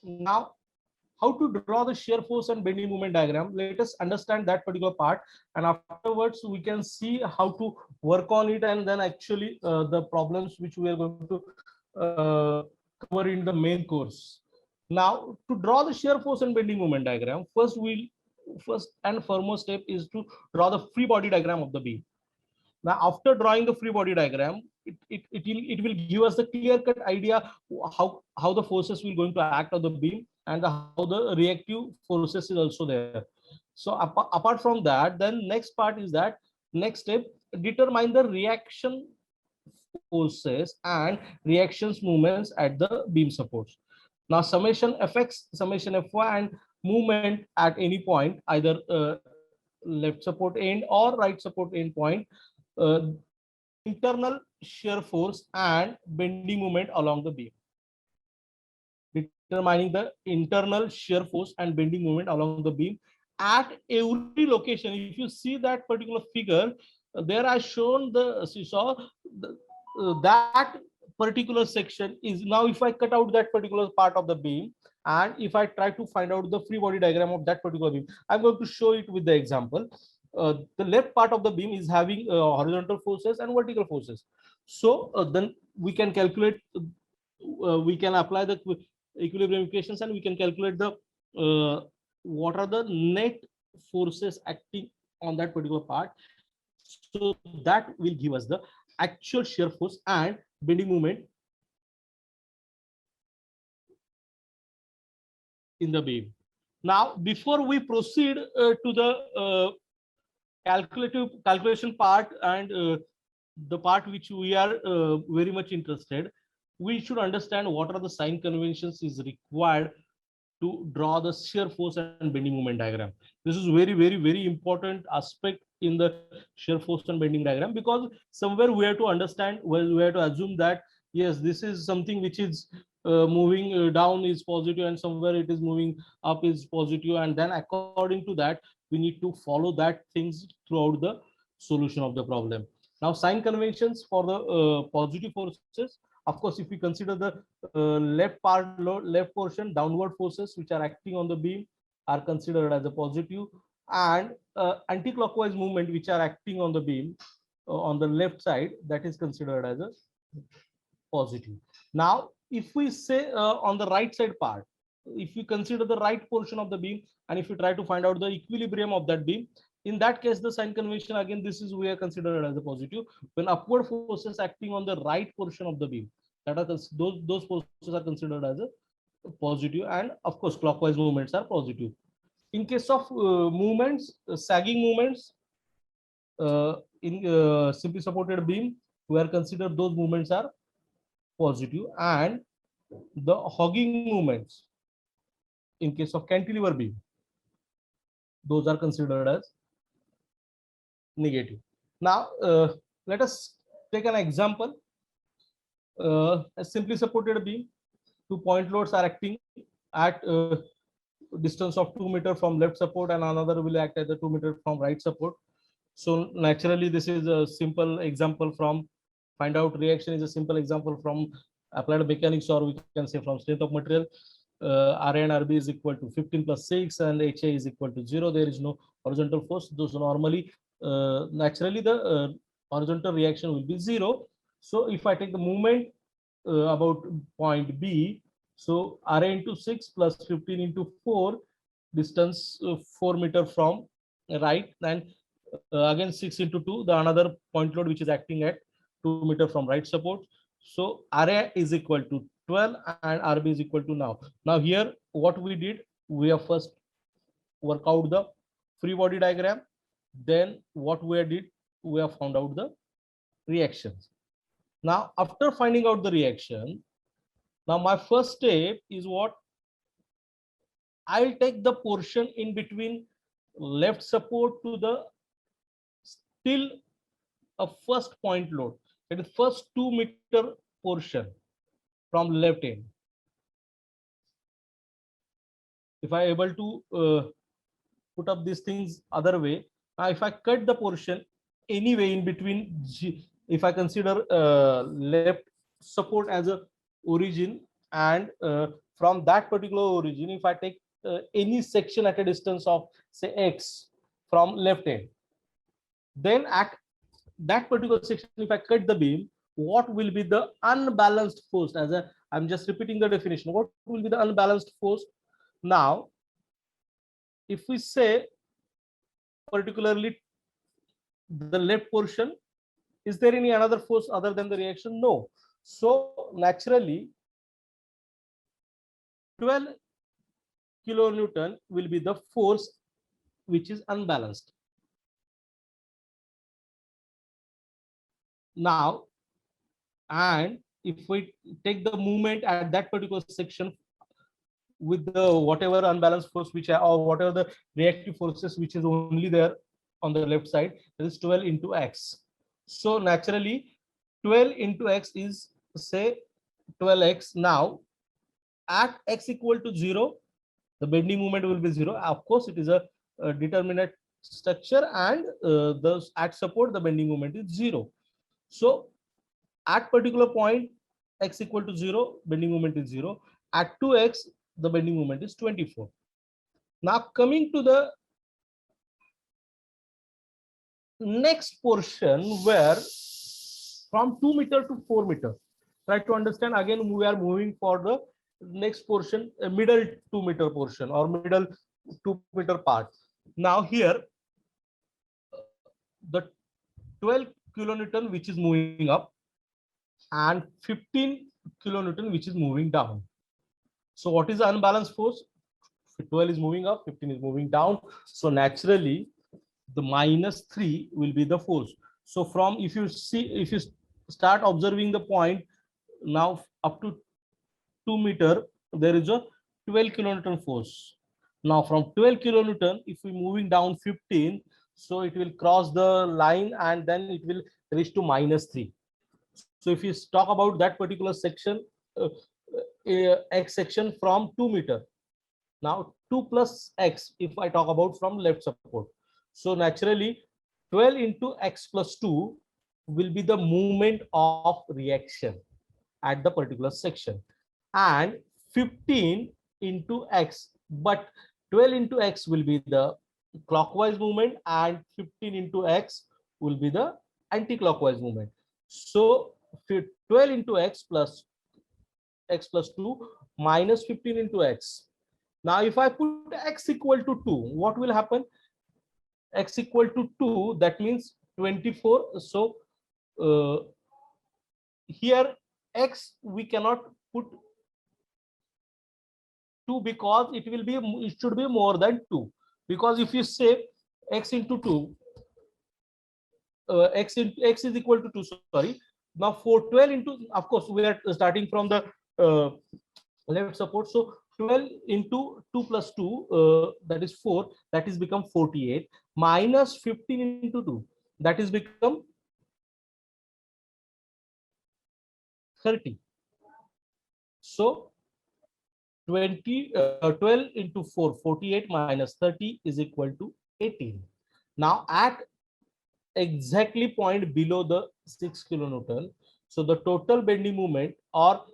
Now, how to draw the shear force and bending moment diagram? Let us understand that particular part, and afterwards we can see how to work on it, and then actually the problems which we are going to cover in the main course. Now, to draw the shear force and bending moment diagram, first and foremost step is to draw the free body diagram of the beam. Now, after drawing the free body diagram, it will give us the clear cut idea how the forces will going to act on the beam, and how the reactive forces is also there. So apart from that, then next part is that next step, determine the reaction forces and reactions movements at the beam supports. Now, summation fx, summation fy, and movement at any point, either left support end or right support end point, determine the internal shear force and bending moment along the beam. Determining the internal shear force and bending moment along the beam at every location. If you see that particular figure, there I shown the seesaw. That particular section is, now if I cut out that particular part of the beam, and if I try to find out the free body diagram of that particular beam, I'm going to show it with the example. The left part of the beam is having horizontal forces and vertical forces. So then we can calculate, we can apply the equilibrium equations, and we can calculate the what are the net forces acting on that particular part. So that will give us the actual shear force and bending moment in the beam. Now, before we proceed to the calculation part, and the part which we are very much interested, we should understand what are the sign conventions is required to draw the shear force and bending moment diagram. This is very important aspect in the shear force and bending diagram, because somewhere we have to understand, well, we have to assume that yes, this is something which is moving down is positive, and somewhere it is moving up is positive, and then according to that we need to follow that things throughout the solution of the problem. Now, sign conventions for the positive forces, of course, if we consider the left portion, downward forces which are acting on the beam are considered as a positive, and anti-clockwise movement which are acting on the beam on the left side, that is considered as a positive. Now, if we say on the right side part, if we consider the right portion of the beam, and if we try to find out the equilibrium of that beam, in that case, the sign convention again, this is we are considered as a positive when upward forces acting on the right portion of the beam, that are those forces are considered as a positive, and of course clockwise movements are positive. In case of movements, sagging movements in simply supported beam, we are considered those movements are positive, and the hogging movements in case of cantilever beam, those are considered as negative. Now, let us take an example. A simply supported beam, two point loads are acting at distance of 2 meters from left support, and another will act at the 2 meters from right support. So naturally, this is a simple example from find out reaction is a simple example from applied mechanics, or we can say from strength of material. Ra and Rb is equal to 15 plus 6, and Ha is equal to 0. There is no horizontal force. Those normally, naturally, the horizontal reaction will be 0. So if I take the movement about point B, so Ra into 6 plus 15 into 4, distance 4 meters from right, and again 6 into 2, the another point load which is acting at 2 meters from right support. So Ra is equal to 12 and Rb is equal to now here what we did, we have first work out the free body diagram, then what we did, we have found out the reactions. Now after finding out the reaction, now my first step is what, I'll take the portion in between left support to the still a first point load, that is first 2 meter portion from left end. If I able to put up these things other way, if I cut the portion anyway in between if I consider left support as a origin, and from that particular origin, if I take any section at a distance of say x from left end, then at that particular section, if I cut the beam, what will be the unbalanced force? I'm just repeating the definition. What will be the unbalanced force? Now, if we say particularly the left portion, is there any another force other than the reaction? No. So naturally, 12 kilonewton will be the force which is unbalanced. Now, and if we take the movement at that particular section with the whatever unbalanced force which are, or whatever the reactive forces which is only there on the left side, that is 12 into x. So naturally 12 into x is say 12x. Now at x equal to 0, the bending moment will be 0. Of course, it is a determinate structure, and at support the bending moment is 0. So at particular point x equal to 0, bending moment is 0. At 2x, the bending moment is 24. Now coming to the next portion, where from 2 meter to 4 meter, try to understand. Again, we are moving for the next portion, a middle 2 meter portion or middle 2 meter part. Now here the 12 kilonewton which is moving up and 15 kilonewton which is moving down. So what is the unbalanced force? 12 is moving up, 15 is moving down. So naturally the -3 will be the force. So from, if you start observing the point, now up to 2 meter, there is a 12 kilonewton force. Now from 12 kilonewton, if we moving down 15, so it will cross the line and then it will reach to -3. So if you talk about that particular section, x section from 2 meter, now 2 plus x, if I talk about from left support. So naturally 12 into x plus 2 will be the movement of reaction at the particular section, and 15 into x, but 12 into x will be the clockwise movement and 15 into x will be the anti-clockwise movement. So 12 into x plus 2 minus 15 into x. Now if I put x equal to 2, what will happen? X equal to 2, that means 24. So here x we cannot put 2 because it should be more than 2, because if you say x into 2, x is equal to 2, sorry. Now for 12 into, of course we are starting from the left support, so 12 into 2 plus 2, that is 4, that is become 48, minus 15 into 2, that is become 30. So 12 into 4, 48 minus 30 is equal to 18. Now at exactly point below the 6 kilonewton, so the total bending moment, or,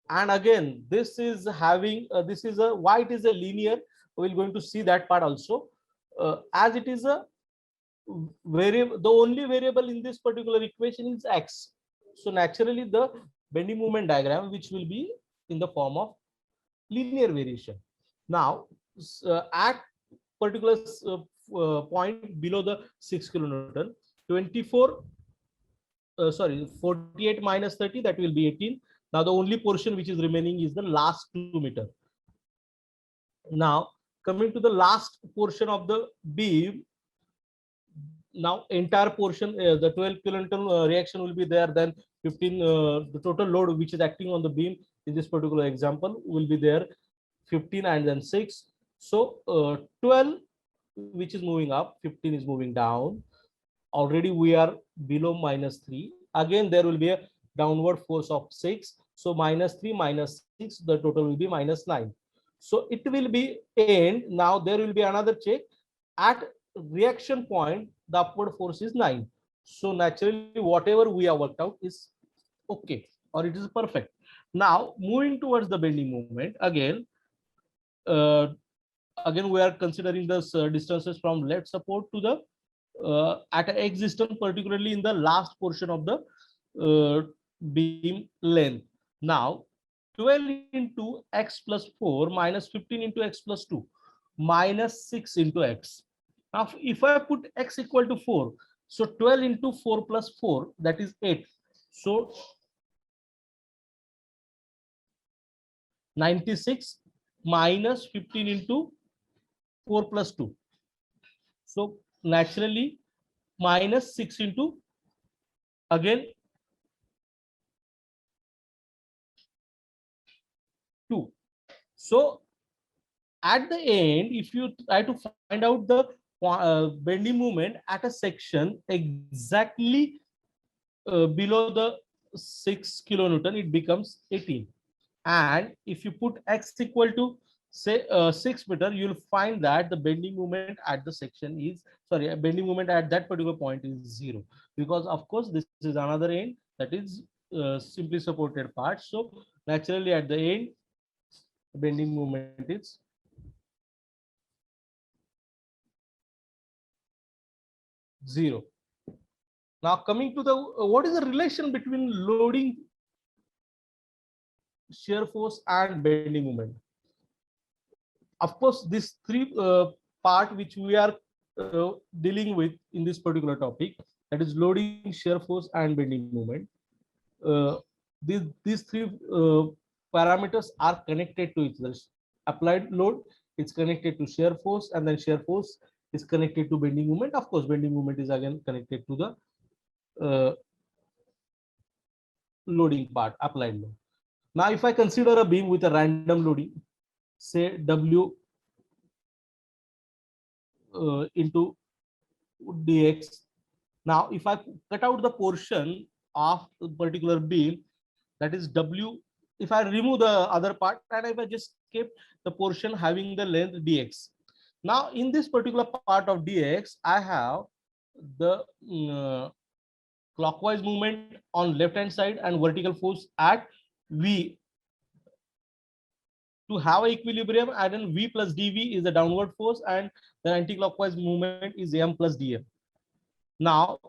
and again this is having this is a, why it is a linear, we're going to see that part also, as it is a variable, the only variable in this particular equation is x. So naturally the bending moment diagram which will be in the form of linear variation. Now at particular point below the 6 kilonewton, 48 minus 30, that will be 18. Now the only portion which is remaining is the last 2 meter. Now coming to the last portion of the beam, now entire portion, the 12 kilonewton reaction will be there, then 15, the total load which is acting on the beam in this particular example will be there, 15 and then 6. So 12 which is moving up, 15 is moving down. Already we are below -3. Again there will be a downward force of 6. So -3 minus 6, the total will be -9. So it will be end. Now there will be another check. At reaction point, the upward force is 9. So naturally whatever we have worked out is okay, or it is perfect. Now moving towards the bending moment, uh, again we are considering the distances from left support to the at x distance, particularly in the last portion of the beam length. Now 12 into x plus 4 minus 15 into x plus 2 minus 6 into x. Now if I put x equal to 4, so 12 into 4 plus 4, that is 8. So 96 minus 15 into 4 plus 2. So naturally minus 6 into, again, 2. So at the end, if you try to find out the bending moment at a section exactly below the 6 kilonewton, it becomes 18. And if you put x equal to say 6 meter, you'll find that the bending moment at the section is, sorry, a bending moment at that particular point is 0, because of course this is another end, that is simply supported part. So naturally at the end, bending moment is 0. Now coming to the what is the relation between loading, shear force and bending moment? Of course, these three part which we are dealing with in this particular topic, that is loading, shear force and bending moment. Uh, these three parameters are connected to each other. Applied load is connected to shear force, and then shear force is connected to bending moment. Of course, bending moment is again connected to the loading part, applied load. Now, if I consider a beam with a random loading, say W into dx. Now, if I cut out the portion of a particular beam, that is W, if I remove the other part and if I just keep the portion having the length dx. Now, in this particular part of dx, I have the clockwise movement on left hand side and vertical force at V. To have equilibrium, and then V plus dV is the downward force, and the anti-clockwise movement is m plus dm. Now,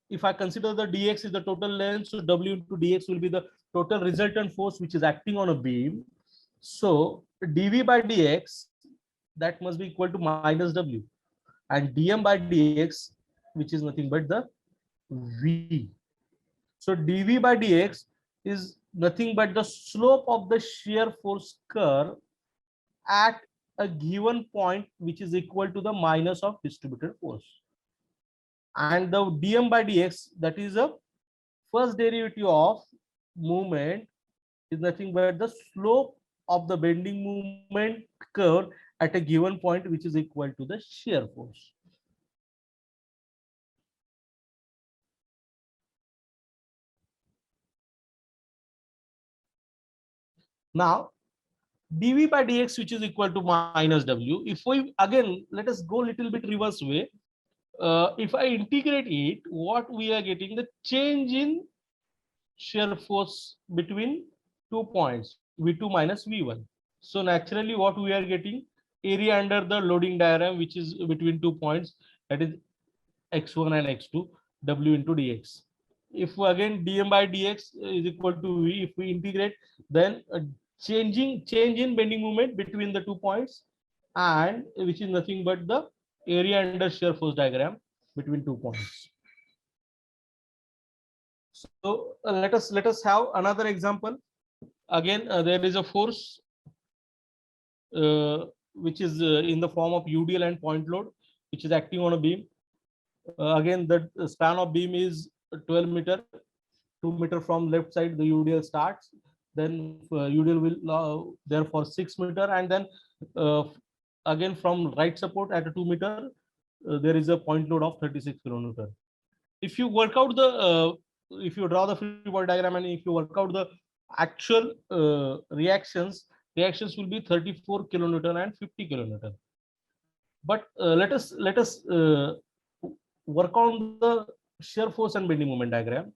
if I consider the dx is the total length, so W into dx will be the total resultant force which is acting on a beam. So dV by dx, that must be equal to minus W, and dm by dx, which is nothing but the V. So dV by dx is nothing but the slope of the shear force curve at a given point, which is equal to the minus of distributed force. And the dm by dx, that is a first derivative of movement, is nothing but the slope of the bending movement curve at a given point, which is equal to the shear force. Now dv by dx, which is equal to minus W, if we again let us go a little bit reverse way, if I integrate it, what we are getting, the change in shear force between 2 points, V2 minus V1. So naturally what we are getting, area under the loading diagram, which is between 2 points, that is x1 and x2, W into dx. If again dm by dx is equal to V, if we integrate, then change in bending moment between the 2 points, and which is nothing but the area under shear force diagram between 2 points. So let us have another example. Again, there is a force which is in the form of UDL and point load, which is acting on a beam. Again, the span of beam is 12 meter, 2 meter from left side. The UDL starts, then UDL will there for 6 meter, and then uh, again from right support at a 2 meter, there is a point load of 36 kilonewton. If you work out the if you draw the free body diagram and if you work out the actual reactions will be 34 kilonewton and 50 kilonewton. But let us work on the shear force and bending moment diagram.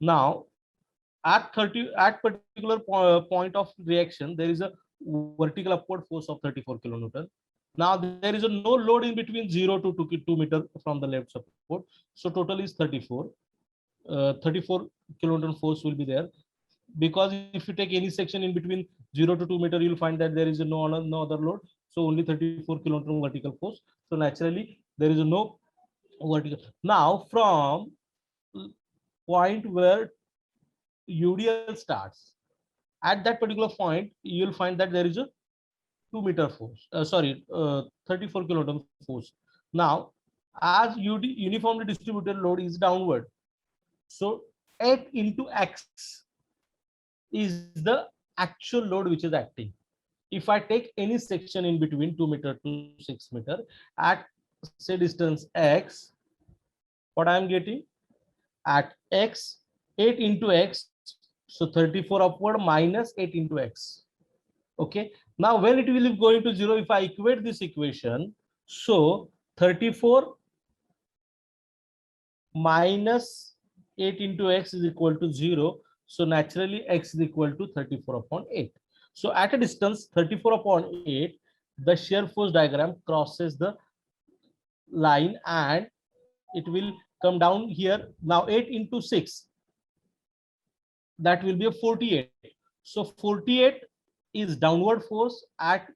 Now at particular point of reaction, there is a vertical upward force of 34 kilonewton. Now there is a no load in between 0 to 2 meter from the left support, so total is 34. 34 kilonewton force will be there, because if you take any section in between 0 to 2 meter, you'll find that there is no other load, so only 34 kilonewton vertical force. So naturally there is no vertical. Now from point where UDL starts, at that particular point you'll find that there is a 2 meter force, 34 kilonewton force. Now as uniformly distributed load is downward, so 8 into x is the actual load which is acting. If I take any section in between 2 meter to 6 meter at say distance x, what I am getting at x, 8 into x, so 34 upward minus 8 into x. Okay, now when it will go into 0, if I equate this equation, so 34 minus 8 into x is equal to 0. So naturally x is equal to 34 upon 8. So at a distance 34 upon 8, the shear force diagram crosses the line and it will come down here. Now 8 into 6, that will be a 48. So 48 is downward force at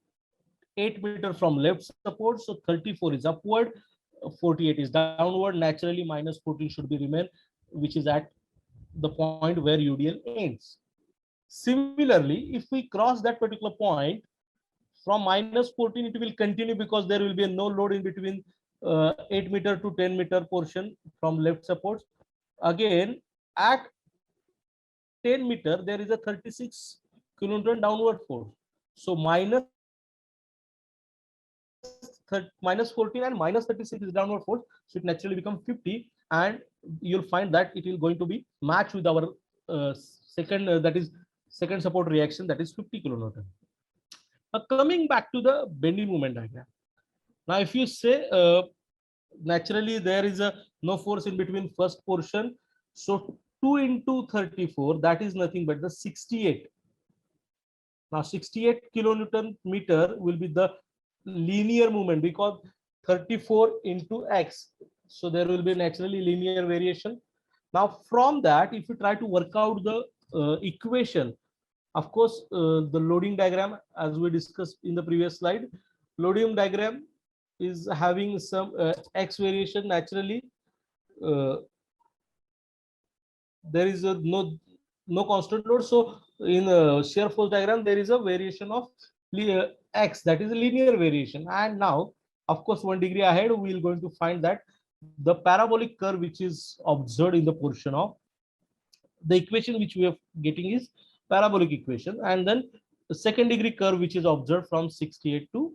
8 meter from left support. So 34 is upward, 48 is downward. Naturally minus 14 should be remain, which is at the point where UDL ends. Similarly, if we cross that particular point, from minus 14 it will continue, because there will be no load in between 8 meter to 10 meter portion from left supports. Again at 10 meter there is a 36 kilonewton downward force. So minus 14 and minus 36 is downward force, so it naturally becomes 50, and you'll find that it will going to be matched with our that is second support reaction, that is 50 kilonewton. Now coming back to the bending moment diagram. Now if you say naturally there is a no force in between first portion, so 2 into 34, that is nothing but the 68. Now 68 kilonewton meter will be the linear movement, because 34 into x, so there will be naturally linear variation. Now from that, if you try to work out the equation, of course the loading diagram, as we discussed in the previous slide, loading diagram is having some x variation. Naturally there is a no constant load, so in shear force diagram there is a variation of x, that is a linear variation. And now of course 1 degree ahead we will going to find that the parabolic curve which is observed in the portion of the equation which we are getting is parabolic equation, and then the second degree curve which is observed from 68 to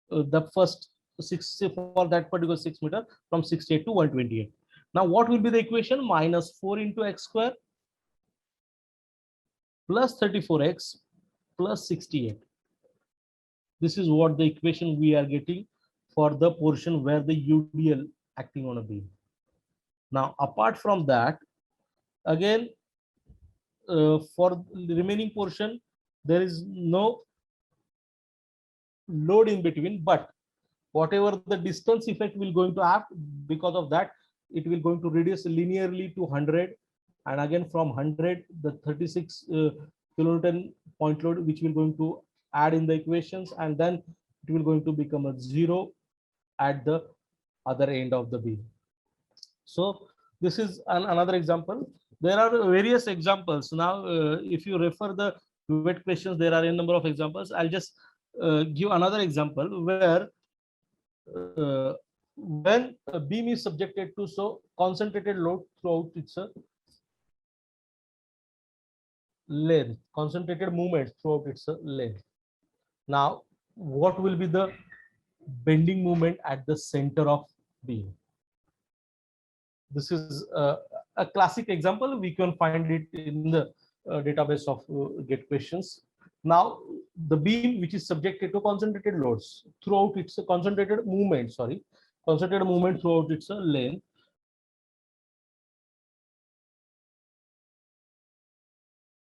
the first 6 for that particular 6 meter, from 68 to 128. Now what will be the equation? Minus 4 into x square plus 34x plus 68. This is what the equation we are getting for the portion where the UDL acting on a beam. Now apart from that, again for the remaining portion there is no load in between, but whatever the distance effect will going to have, because of that it will going to reduce linearly to 100, and again from 100 the 36 kilonewton point load which will going to add in the equations, and then it will going to become a 0 at the other end of the beam. So this is another example. There are various examples. Now if you refer the wet questions, there are a number of examples. I'll just give another example where when a beam is subjected to so concentrated load throughout its length, concentrated movement throughout its length. Now what will be the bending moment at the center of beam? This is a classic example. We can find it in the database of GET questions. Now the beam which is subjected to concentrated loads throughout its concentrated movement throughout its length.